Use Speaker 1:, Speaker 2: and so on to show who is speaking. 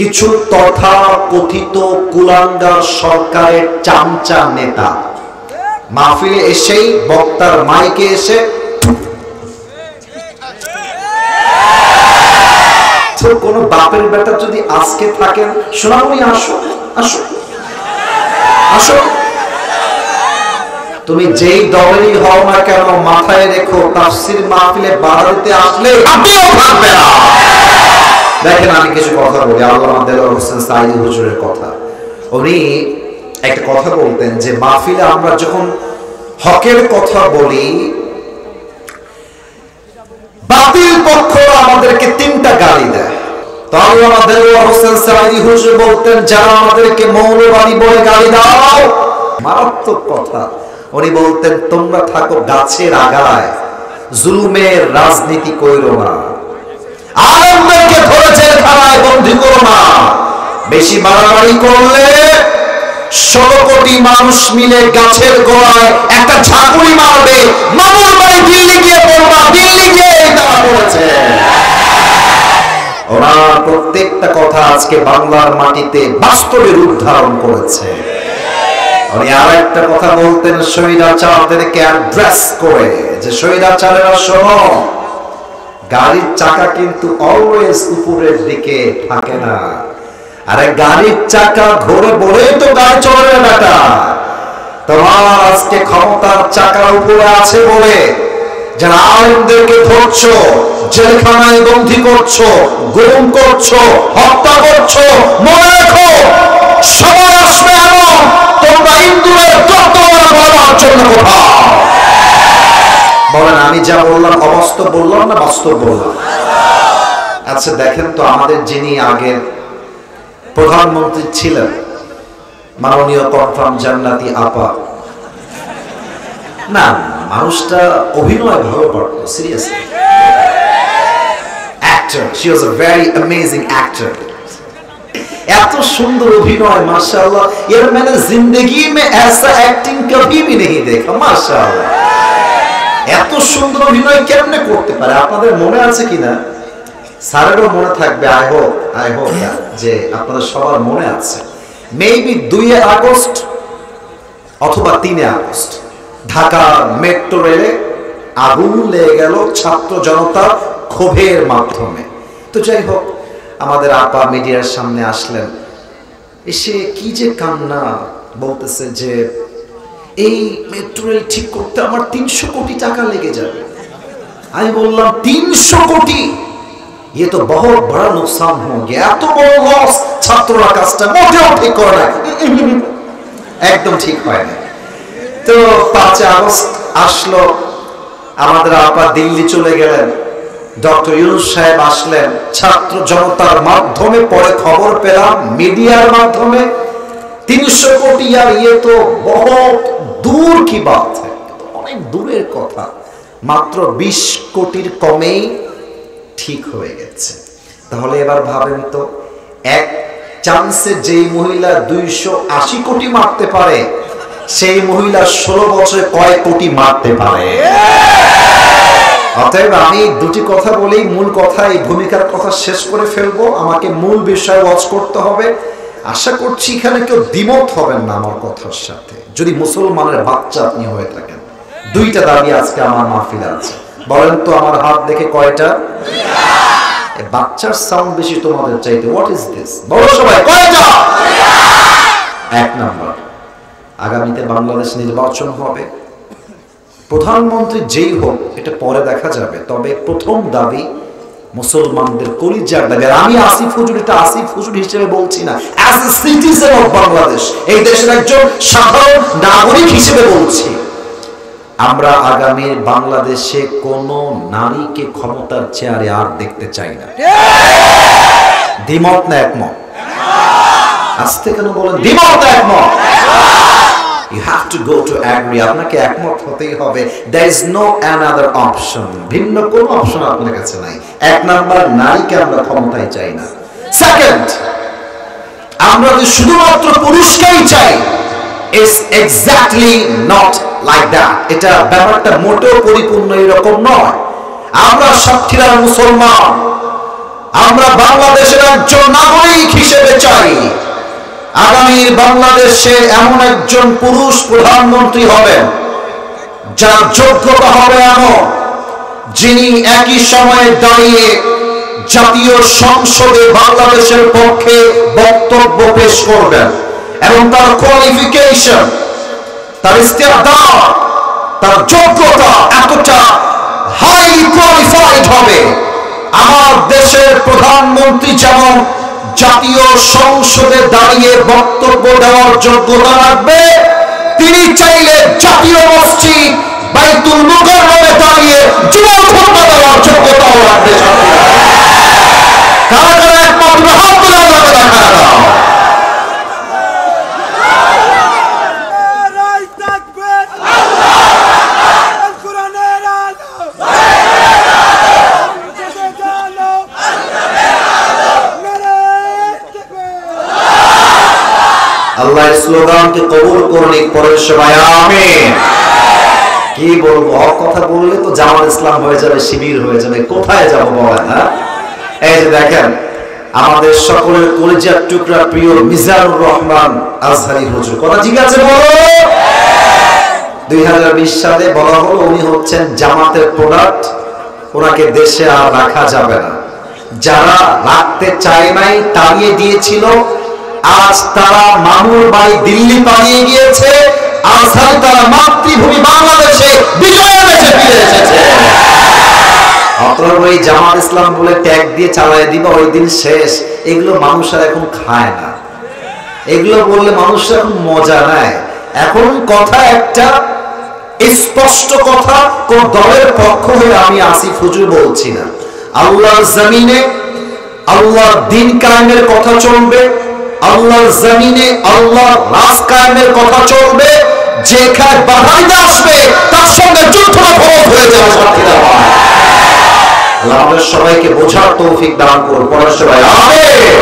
Speaker 1: কিছু তথা কথিত কুলাঙ্গার সরকারের চামচা নেতা মাহফিলে এসেই বক্তার মাইকে এসে কোন বাপের বেটা যদি আজকে থাকেন সোনামণি আসো আসো আসো, তুমি যেই দলেরই হও না কেন মাথায় রেখো তাফসীর মাহফিলে বাধা দিতে আসলে আপনিও থাকবে না। দেখেন আমি কিছু কথা বলি, আল্লামা দেলোয়ার হোসেন সাঈদী হুজুরের কথা। উনি একটা কথা বলতেন যে মাহফিলে আমরা যখন হকের কথা বলি বাতিল পক্ষ আমাদেরকে তিনটা গালি দেয়। তো আল্লামা দেলোয়ার হোসেন সাঈদী হুজুর বলতেন যারা আমাদেরকে মৌলবাদী বলে গালি দাও, মারাত্মক কথা। উনি বলতেন তোমরা থাকো গাছের আগায়, জুলুমের রাজনীতি কইরো না, আলেমদেরকে ধরে জেলখানায় বন্দী করো না, বেশি মারামারি করলে 16 কোটি মানুষ মিলে গাছের গোড়ায় একটা ঝাঁকুনি মারবে, মামুর বাড়ি দিল্লি গিয়ে পড়বা, দিল্লি গিয়ে তারা পড়েছে। ওনার প্রত্যেকটা কথা আজকে বাংলার মাটিতে বাস্তবে রূপ ধারণ করেছে। উনি আর একটা কথা বলতেন স্বৈরাচারদেরকে অ্যাড্রেস করে যে স্বৈরাচারেরা শোনো, গাড়ির চাকা কিন্তু অলওয়েজ উপরের দিকে থাকে না। আরে গাড়ির চাকা ঘোরে বলেই তো গাড়ি চলে বেটা। তোমার আজকে ক্ষমতার চাকা উপরে আছে বলে যারা আলেমদেরকে ধরছো, জেলখানায় বন্দী করছো, গুম করছো, হত্যা করছো, মনে রেখো সময় আসবে এমন তোমরা ইন্দুরের দত্তরা বলার জন্য কোথাও বলেন। আমি যা বললাম অবাস্তব বললাম না বাস্তব বললাম? আচ্ছা দেখেন তো আমাদের যিনি আগের প্রধানমন্ত্রী ছিলেন মাননীয় কনফার্ম জান্নাতি আপা, না মানুষটা অভিনয় ভালো পারতো, seriously actor, she was a very amazing actor. এত সুন্দর অভিনয় মাশাআল্লাহ, यार मैंने जिंदगी में ऐसा एक्टिंग कभी भी नहीं देखा माशाআল্লাহ। এত সুন্দর অভিনয় কেমনে করতে পারে? আপনাদের মনে আছে কিনা? স্যারেরও মনে থাকবে, আই হোপ যে আপনাদের সবার মনে আছে। মেবি 2 আগস্ট অথবা 3 আগস্ট ঢাকা মেট্রো রেলে আগুন লেগে গেল ছাত্র জনতার ক্ষোভের মাধ্যমে। তো যাই হোক আমাদের আপা মিডিয়ার সামনে আসলেন, এসে কি যে কান্না, বলতেছে যে এই মেট্রো রেল ঠিক করতে আমার 300 কোটি টাকা লেগে যাবে। আমি বললাম 300 কোটি, ये तो बहुत बड़ा नुकसान हो गया, এত বড় লস ছাত্ররা কাজটা মোটেও ঠিক করে না, একদম ঠিক হয় না। তো 5 আগস্ট আসলো, আমাদের আপা দিল্লি চলে গেলেন, ডক্টর ইউনূস সাহেব আসলেন, ছাত্র জনতার মাধ্যমে পরে খবর পেলাম মিডিয়ার মাধ্যমে 300 কোটি, আর ये तो बहुत दूर की बात है, অনেক দূরের কথা, মাত্র 20 কোটির কমেই ঠিক হয়ে গেছে। তাহলে এবার ভাবেন তো এক চান্সে যেই মহিলা 280 কোটি মারতে পারে সেই মহিলা 16 বছরে কয় কোটি মারতে পারে? অতএব আমি দুটি কথা বলেই মূল কথা, এই ভূমিকার কথা শেষ করে ফেলবো। আমাকে মূল বিষয় ওয়াচ করতে হবে। আশা করছি এখানে কেউ দ্বিমত হবেন না আমার কথার সাথে। যদি মুসলমানের বাচ্চা আপনি হয়ে থাকেন, 2টা দাবি আজকে আমার মাহফিলে আছে। বলেন তো আমার হাত দেখে কয়টা? বাচ্চার সাউন্ড বেশি তোমাদের চাইতে। What is this? বলো সবাই কয়টা? 1 নাম্বার, আগামীতে বাংলাদেশ নির্বাচন হবে, প্রধানমন্ত্রী যেই হোক এটা পরে দেখা যাবে, তবে প্রথম দাবি মুসলমানদের কলিজার দাবি। আর আমি আসিফ হুজুর, এটা আসিফ হুজুর হিসেবে বলছি না, as a citizen of Bangladesh, এই দেশের একজন সাধারণ নাগরিক হিসেবে বলছি, আমরা আগামী বাংলাদেশে কোন নারীকে ক্ষমতার চেয়ারে আর দেখতে চাই না। দ্বিমত না একমত? আস্তে কেন বলেন দ্বিমত না একমত? You have to go to agree, আপনাকে একমত হতেই হবে। There is no another option, ভিন্ন কোন অপশন আপনার কাছে নাই। 1 নাম্বার, নারীকে আমরা ক্ষমতায় চাই না। সেকেন্ড, আমরা যে শুধুমাত্র পুরুষকেই চাই, is exactly not like that, এটা ব্যাপারটা মোটেও পরিপূর্ণ এরকম নয়। আমরা সাতক্ষীরার মুসলমান, আমরা বাংলাদেশের একজন নাগরিক হিসেবে চাই আগামী বাংলাদেশে এমন একজন পুরুষ প্রধানমন্ত্রী হবেন যার যোগ্যতা হবে এমন, যিনি একই সময়ে দাঁড়িয়ে জাতীয় সংসদে বাংলাদেশের পক্ষে বক্তব্য পেশ করবেন এবং তার কোয়ালিফিকেশন, তার ইস্তেদাদ, তার যোগ্যতা এতটা হাইলি কোয়ালিফাইড হবে। আমার দেশের প্রধানমন্ত্রী যেমন জাতীয় সংসদে দাঁড়িয়ে বক্তব্য দেওয়ার যোগ্যতা রাখবে, তিনি চাইলে জাতীয় মসজিদ বাইতুল মুকাররমে দাঁড়িয়ে জুমার খুতবা দেওয়ার যোগ্যতাও রাখবে। কারা কারা একমাত্র হাত তুলে আল্লাহকে দেখা দাও। আল্লাহর স্লোগানকে কবুল করুন, পরের সবাই আমিন। কি বলবো, কথা বললে তো জামাত ইসলাম হয়ে যাবে, শিবির হয়ে যাবে, কোথায় যাব বলেন? হ্যাঁ, এই যে দেখেন আমাদের সকলের কলিজার টুকরা প্রিয় মিজানুর রহমান আজহারী হুজুর, কথা ঠিক আছে বলো? 2020 সালে বলা হলো উনি হচ্ছেন জামাতের প্রোডাক্ট, ওনাকে দেশে আর রাখা যাবে না। যারা রাখতে চায় নাই তাড়িয়ে দিয়েছিল, আজ তারা মামুর বাড়ি দিল্লি পালিয়ে গিয়েছে, আজহার তারা মাতৃভূমি বাংলাদেশে বিজয়ের দেশে ফিরে এসেছে। অতএব ওই জামাত ইসলাম বলে ট্যাগ দিয়ে চালায় দিবা, ওই দিন শেষ। এগুলো মানুষ আর এখন খায় না, এগুলো বললে মানুষ এখন মজা নেয়। এখন কথা একটা স্পষ্ট কথা, কোন দলের পক্ষ হয়ে আমি আসিফ হুজুর বলছি না। আল্লাহর জমিনে আল্লাহর দ্বীন কায়েমের কথা চলবে, আল্লাহর জমিনে আল্লাহর রাজ কায়েমের কথা চলবে। যেখানে বাধা দিতে আসবে তার সঙ্গে যুদ্ধ ফরজ হয়ে যাবে। আল্লাহ আমাদের সবাইকে বোঝার তৌফিক দান করুন, পরের সবাই আমিন।